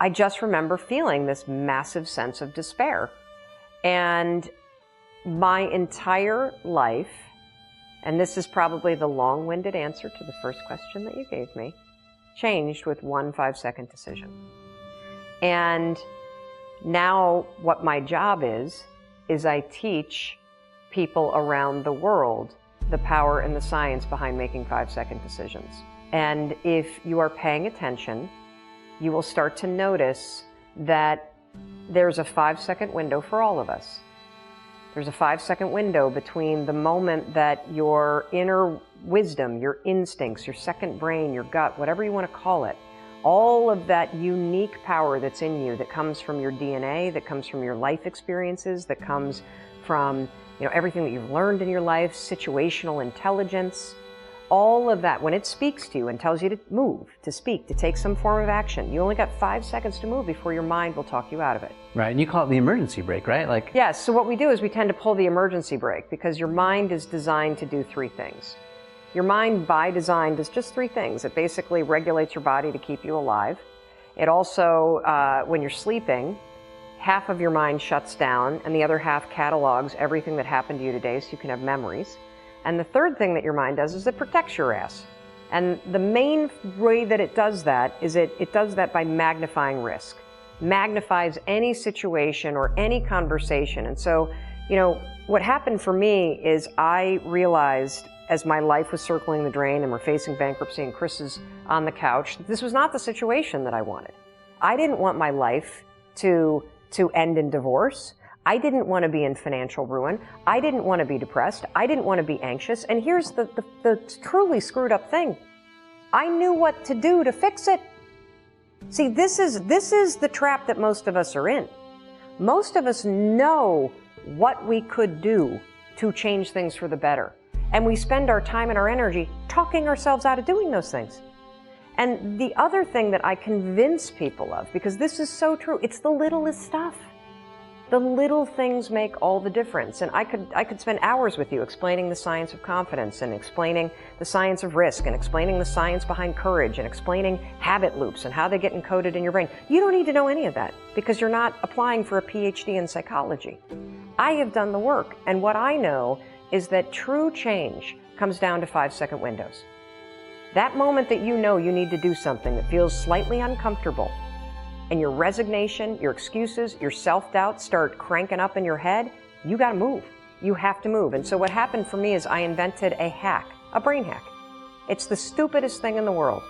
I just remember feeling this massive sense of despair. And my entire life, and this is probably the long-winded answer to the first question that you gave me, changed with one 5-second decision. And now what my job is I teach people around the world the power and the science behind making 5-second decisions. And if you are paying attention, you will start to notice that there's a 5-second window for all of us. There's a 5-second window between the moment that your inner wisdom, your instincts, your second brain, your gut, whatever you want to call it, all of that unique power that's in you, that comes from your DNA, that comes from your life experiences, that comes from everything that you've learned in your life, situational intelligence, all of that, when it speaks to you and tells you to move, to speak, to take some form of action, you only got 5 seconds to move before your mind will talk you out of it. Right, and you call it the emergency brake, right? Yes, so what we do is we tend to pull the emergency brake because your mind is designed to do 3 things. Your mind, by design, does just 3 things. It basically regulates your body to keep you alive. It also, when you're sleeping, half of your mind shuts down and the other half catalogs everything that happened to you today so you can have memories. And the third thing that your mind does is it protects your ass. And the main way that it does that is it does that by magnifying risk. Magnifies any situation or any conversation. And so, what happened for me is I realized as my life was circling the drain and we're facing bankruptcy and Chris is on the couch, this was not the situation that I wanted. I didn't want my life to end in divorce. I didn't want to be in financial ruin. I didn't want to be depressed. I didn't want to be anxious. And here's the truly screwed up thing. I knew what to do to fix it. See, this is the trap that most of us are in. Most of us know what we could do to change things for the better. And we spend our time and our energy talking ourselves out of doing those things. And the other thing that I convince people of, because this is so true, it's the littlest stuff. The little things make all the difference. And I could spend hours with you explaining the science of confidence and explaining the science of risk and explaining the science behind courage and explaining habit loops and how they get encoded in your brain. You don't need to know any of that because you're not applying for a PhD in psychology. I have done the work, and what I know is that true change comes down to 5-second windows. That moment that you know you need to do something that feels slightly uncomfortable, and your resignation, your excuses, your self-doubt start cranking up in your head, you gotta move. You have to move. And so what happened for me is I invented a hack, a brain hack. It's the stupidest thing in the world.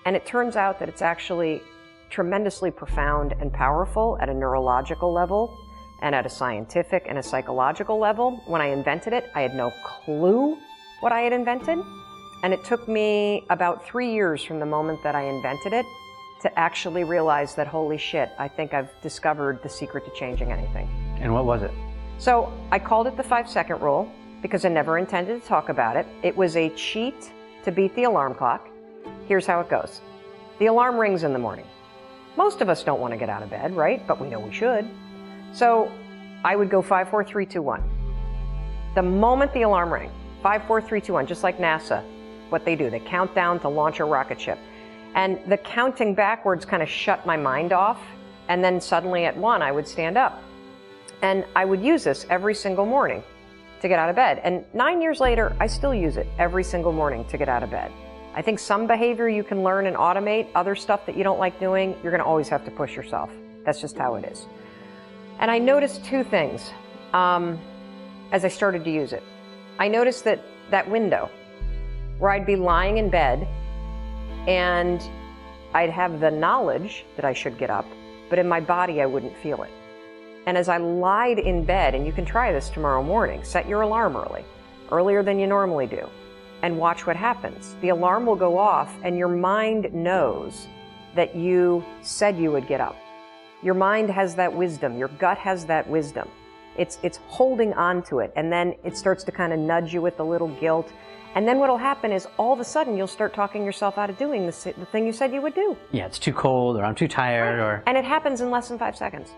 And it turns out that it's actually tremendously profound and powerful at a neurological level and at a scientific and a psychological level. When I invented it, I had no clue what I had invented. And it took me about 3 years from the moment that I invented it to actually realize that, holy shit, I think I've discovered the secret to changing anything. And what was it? So I called it the 5-second rule because I never intended to talk about it. It was a cheat to beat the alarm clock. Here's how it goes. The alarm rings in the morning. Most of us don't want to get out of bed, right? But we know we should. So I would go 5, 4, 3, 2, 1. The moment the alarm rang, 5, 4, 3, 2, 1, just like NASA, what they do, they count down to launch a rocket ship. And the counting backwards kind of shut my mind off. And then suddenly at 1, I would stand up. And I would use this every single morning to get out of bed. And 9 years later, I still use it every single morning to get out of bed. I think some behavior you can learn and automate. Other stuff that you don't like doing, you're going to always have to push yourself. That's just how it is. And I noticed 2 things as I started to use it. I noticed that window where I'd be lying in bed and I'd have the knowledge that I should get up, but in my body I wouldn't feel it. And as I lied in bed, and you can try this tomorrow morning, set your alarm early, earlier than you normally do, and watch what happens. The alarm will go off and your mind knows that you said you would get up. Your mind has that wisdom, your gut has that wisdom. It's holding on to it, and then it starts to kind of nudge you with a little guilt. And then what'll happen is all of a sudden you'll start talking yourself out of doing the thing you said you would do. Yeah, it's too cold, or I'm too tired, or... And it happens in less than 5 seconds.